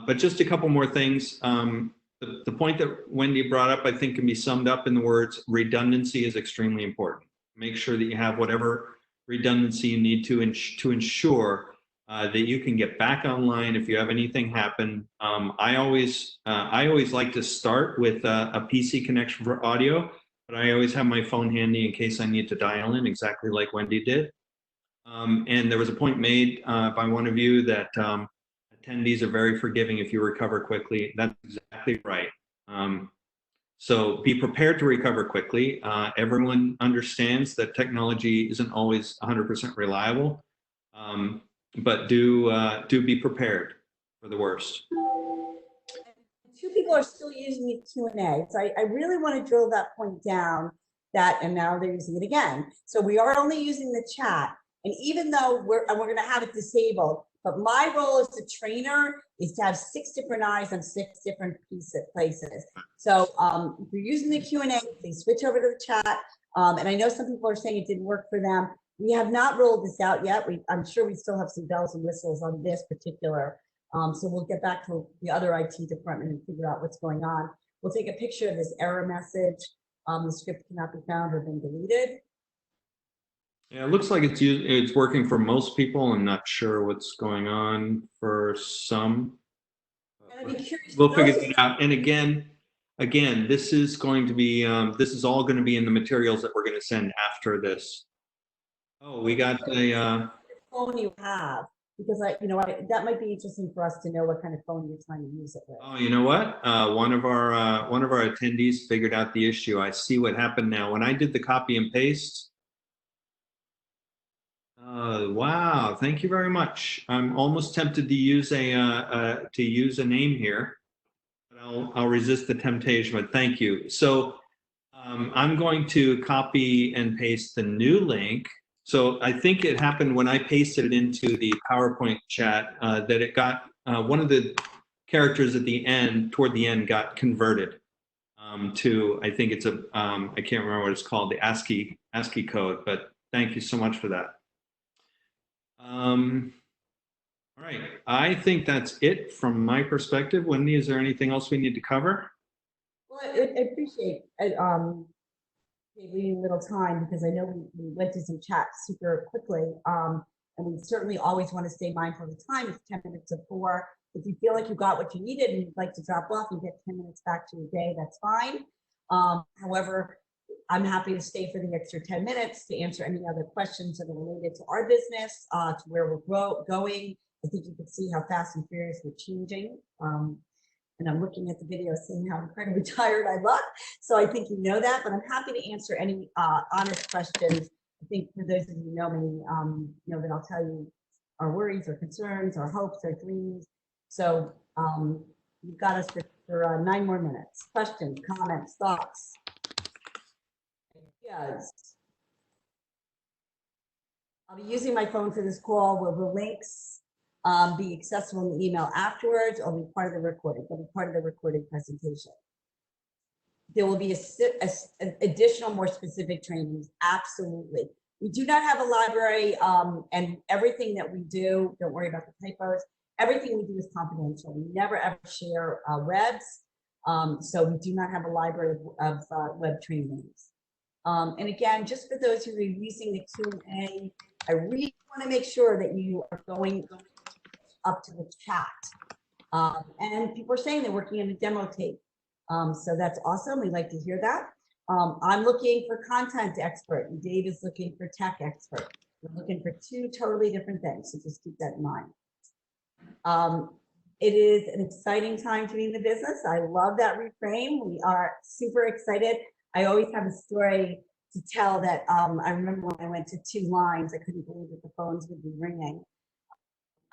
But just a couple more things. The point that Wendy brought up, I think, can be summed up in the words redundancy is extremely important. Make sure that you have whatever redundancy you need to ensure that you can get back online if you have anything happen. I always like to start with a PC connection for audio, but I always have my phone handy in case I need to dial in, exactly like Wendy did. And there was a point made by one of you that attendees are very forgiving if you recover quickly. That's exactly right. So be prepared to recover quickly. Everyone understands that technology isn't always 100% reliable, but do be prepared for the worst. 2 people are still using the Q&A. So I really want to drill that point down, and now they're using it again. So we are only using the chat. And even though we're going to have it disabled, But my role as a trainer is to have 6 different eyes on 6 different places. So if you're using the Q&A, please switch over to the chat. And I know some people are saying it didn't work for them. We have not rolled this out yet. I'm sure we still have some bells and whistles on this particular. So we'll get back to the other IT department and figure out what's going on. We'll take a picture of this error message. The script cannot be found or been deleted. Yeah, it looks like it's working for most people. I'm not sure what's going on for some. And I'd be curious. We'll figure it out. And again, this is going to be this is all going to be in the materials that we're going to send after this. Oh, we got a phone you have, because that might be interesting for us to know what kind of phone you're trying to use it with. Oh, you know what? One of our attendees figured out the issue. I see what happened now. When I did the copy and paste. Wow, thank you very much. I'm almost tempted to use a name here, but I'll resist the temptation. But thank you. So I'm going to copy and paste the new link. So I think it happened when I pasted it into the PowerPoint chat that it got one of the characters at the end, toward the end, got converted to, I think it's I can't remember what it's called, the ASCII code. But thank you so much for that. All right, I think that's it from my perspective. Wendy, is there anything else we need to cover? Well, I appreciate leaving a little time, because I know we went through some chats super quickly, and we certainly always want to stay mindful of the time. It's 10 minutes to 4. If you feel like you got what you needed and you'd like to drop off and get 10 minutes back to your day, that's fine. However, I'm happy to stay for the extra 10 minutes to answer any other questions that are related to our business, to where we're going. I think you can see how fast and furious we're changing. And I'm looking at the video, seeing how incredibly tired I look. So I think you know that, but I'm happy to answer any honest questions. I think for those of you who know me, know that I'll tell you our worries, our concerns, our hopes, our dreams. So you've got us for 9 more minutes. Questions, comments, thoughts? Yes. I'll be using my phone for this call. Will the links be accessible in the email afterwards, or be part of the recording? They'll be part of the recorded presentation. There will be additional, more specific trainings. Absolutely. We do not have a library, and everything that we do, don't worry about the typos, everything we do is confidential. We never ever share webs. So we do not have a library of web trainings. And again, just for those who are using the Q&A, I really want to make sure that you are going up to the chat. And people are saying they're working on a demo tape. So that's awesome. We like to hear that. I'm looking for content expert, and Dave is looking for tech expert. We're looking for 2 totally different things, so just keep that in mind. It is an exciting time to be in the business. I love that reframe. We are super excited. I always have a story to tell that I remember when I went to 2 lines, I couldn't believe that the phones would be ringing.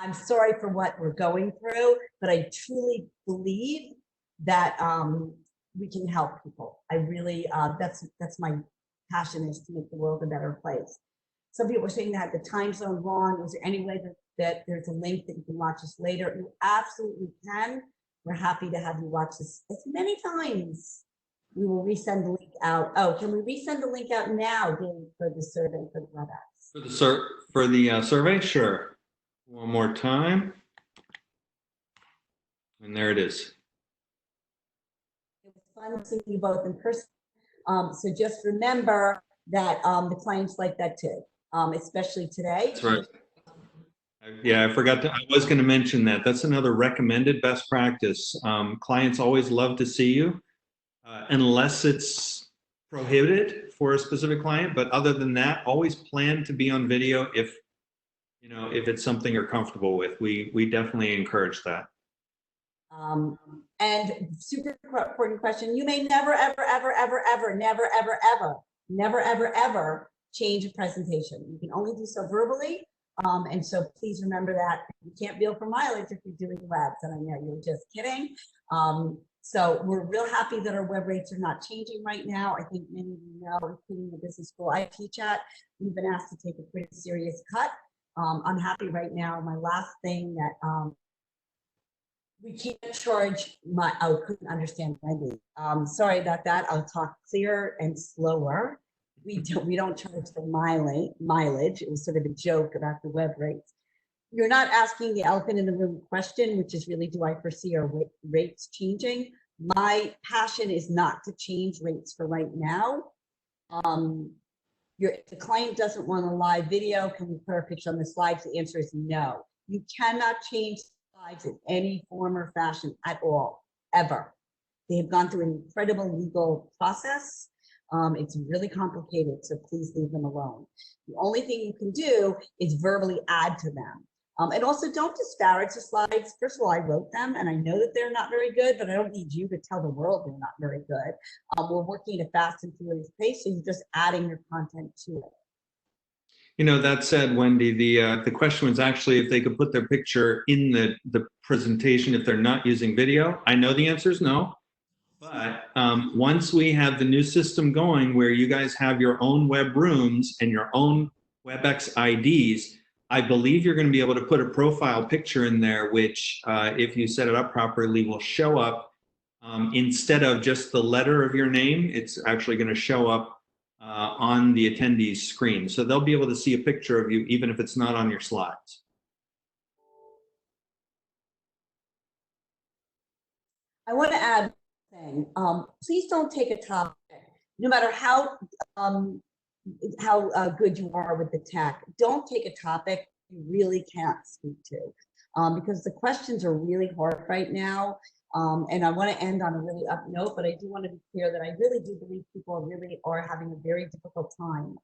I'm sorry for what we're going through, but I truly believe that we can help people. I really, that's my passion, is to make the world a better place. Some people are saying that the time zone wrong. Is there any way that there's a link that you can watch this later? You absolutely can. We're happy to have you watch this as many times. We will resend the link out. Oh, can we resend the link out now, Dave, for the survey for the WebEx? For the survey, sure. One more time, and there it is. It was fun seeing you both in person. So just remember that the clients like that too, especially today. That's right. Yeah, I forgot to. I was going to mention that. That's another recommended best practice. Clients always love to see you. Unless it's prohibited for a specific client, but other than that, always plan to be on video if it's something you're comfortable with. We definitely encourage that. And super important question: you may never, ever, ever, ever, ever, never, ever, ever, never, ever, ever change a presentation. You can only do so verbally, and so please remember that you can't bill for mileage if you're doing webs. And I know you're just kidding. So we're real happy that our web rates are not changing right now. I think many of you know, including the business school I teach at, we've been asked to take a pretty serious cut. I'm happy right now. My last thing that we can't charge my, I couldn't understand Wendy. Sorry about that. I'll talk clearer and slower. We don't charge for mileage. It was sort of a joke about the web rates. You're not asking the elephant in the room question, which is really, do I foresee our rates changing? My passion is not to change rates for right now. If the client doesn't want a live video, can we put our picture on the slides? The answer is no. You cannot change slides in any form or fashion at all, ever. They have gone through an incredible legal process. It's really complicated, so please leave them alone. The only thing you can do is verbally add to them. And also don't disparage the slides. First of all, I wrote them and I know that they're not very good, but I don't need you to tell the world they're not very good. We're working at a fast and furious pace, so you're just adding your content to it. You know, that said, Wendy, the question was actually if they could put their picture in the presentation if they're not using video. I know the answer is no. But once we have the new system going where you guys have your own web rooms and your own WebEx IDs, I believe you're going to be able to put a profile picture in there, which if you set it up properly will show up instead of just the letter of your name. It's actually going to show up on the attendee's screen. So they'll be able to see a picture of you even if it's not on your slides. I want to add thing. Please don't take a topic, no matter how good you are with the tech. Don't take a topic you really can't speak to, because the questions are really hard right now. And I want to end on a really up note, but I do want to be clear that I really do believe people really are having a very difficult time.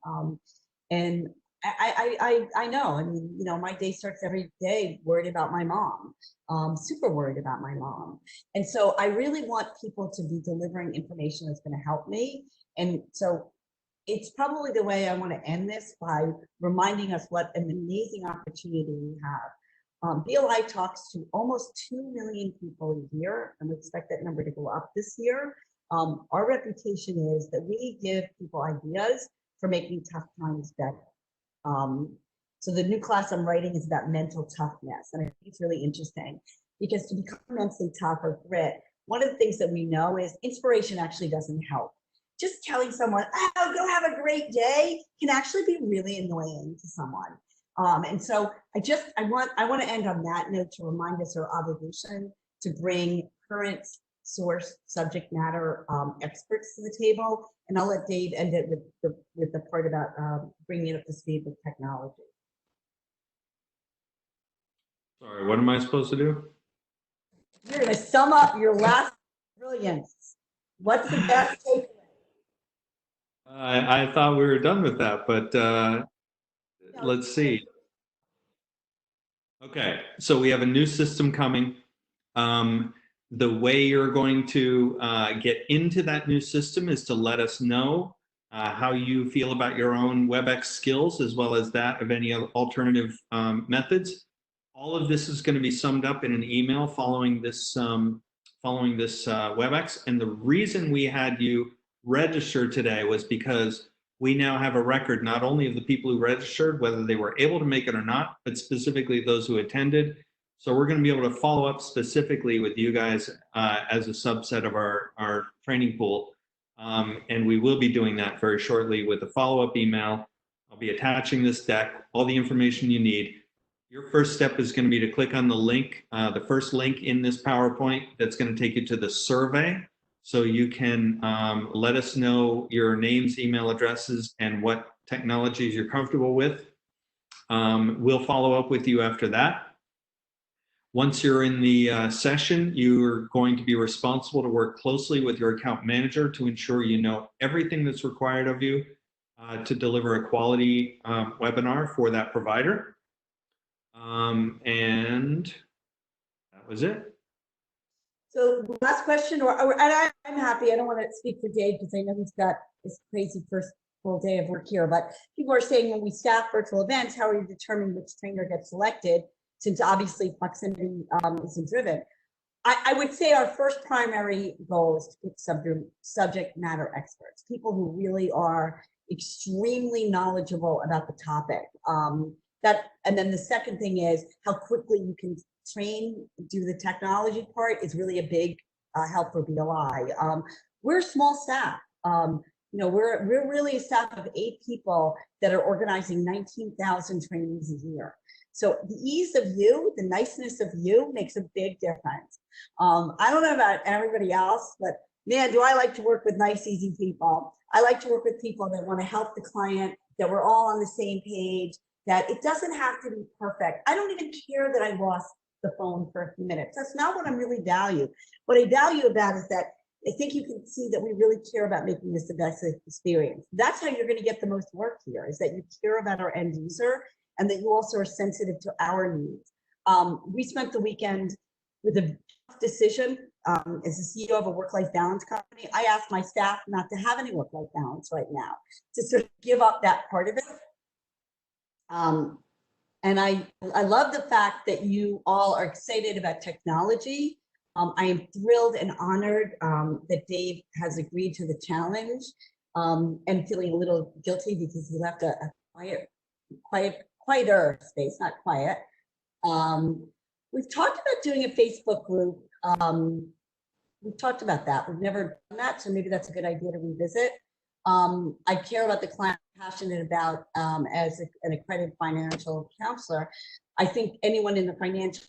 And I know, I mean, you know, my day starts every day worried about my mom, super worried about my mom. And so I really want people to be delivering information that's going to help me. And so it's probably the way I want to end this, by reminding us what an amazing opportunity we have. BLI talks to almost 2 million people a year, and we expect that number to go up this year. Our reputation is that we give people ideas for making tough times better. So the new class I'm writing is about mental toughness, and I think it's really interesting because to become mentally tough or grit, one of the things that we know is inspiration actually doesn't help. Just telling someone, oh, go have a great day, can actually be really annoying to someone. And so I want to end on that note to remind us our obligation to bring current source subject matter experts to the table. And I'll let Dave end it with the part about bringing it up to speed with technology. Sorry, what am I supposed to do? You're going to sum up your last brilliance. What's the best takeaway? I thought we were done with that, but let's see. Okay, so we have a new system coming. The way you're going to get into that new system is to let us know how you feel about your own WebEx skills, as well as that of any alternative methods. All of this is going to be summed up in an email following this WebEx. And the reason we had you register today was because we now have a record not only of the people who registered, whether they were able to make it or not, but specifically those who attended. So we're going to be able to follow up specifically with you guys as a subset of our training pool. And we will be doing that very shortly with a follow-up email. I'll be attaching this deck, all the information you need. Your first step is going to be to click on the link, the first link in this PowerPoint that's going to take you to the survey. So you can let us know your names, email addresses, and what technologies you're comfortable with. We'll follow up with you after that. Once you're in the session, you're going to be responsible to work closely with your account manager to ensure you know everything that's required of you to deliver a quality webinar for that provider. And that was it. So last question, and I'm happy. I don't want to speak for Dave because I know he's got this crazy first full day of work here, but people are saying when we staff virtual events, how are you determining which trainer gets selected? Since obviously proximity isn't driven. I would say our first primary goal is to pick subject matter experts, people who really are extremely knowledgeable about the topic. and then the second thing is how quickly you can train, do the technology part is really a big help for BLI. We're a small staff. We're really a staff of 8 people that are organizing 19,000 trainings a year. So the ease of you, the niceness of you makes a big difference. I don't know about everybody else, but man, do I like to work with nice, easy people. I like to work with people that want to help the client, that we're all on the same page, that it doesn't have to be perfect. I don't even care that I lost the phone for a few minutes. That's not what I really value. What I value about is that I think you can see that we really care about making this the best experience. That's how you're going to get the most work here, is that you care about our end user and that you also are sensitive to our needs. We spent the weekend with a tough decision. As the CEO of a work-life balance company, I asked my staff not to have any work-life balance right now, to sort of give up that part of it. And I love the fact that you all are excited about technology. I am thrilled and honored that Dave has agreed to the challenge, and feeling a little guilty because he left a quieter space, not quiet. We've talked about doing a Facebook group. We've talked about that. We've never done that, so maybe that's a good idea to revisit. I care about the client, passionate about as an accredited financial counselor. I think anyone in the financial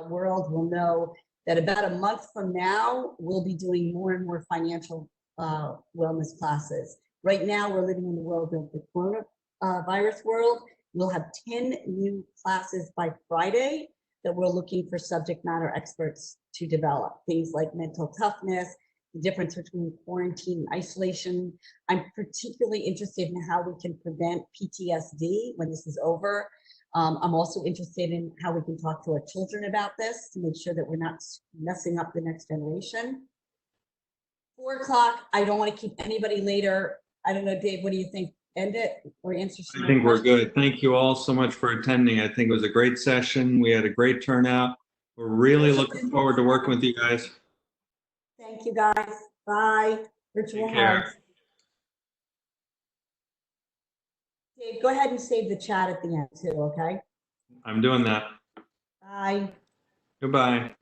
world will know that about a month from now, we'll be doing more and more financial wellness classes. Right now, we're living in the world of the coronavirus world. We'll have 10 new classes by Friday that we're looking for subject matter experts to develop. Things like mental toughness, the difference between quarantine and isolation. I'm particularly interested in how we can prevent PTSD when this is over. I'm also interested in how we can talk to our children about this to make sure that we're not messing up the next generation. 4 o'clock, I don't want to keep anybody later. I don't know, Dave, what do you think? End it or answer some I think we're questions? good. Thank you all so much for attending. I think it was a great session. We had a great turnout. We're really looking forward to working with you guys. Thank you, guys. Bye. Virtual Take care. hugs. Dave, go ahead and save the chat at the end too, okay? I'm doing that. Bye. Goodbye.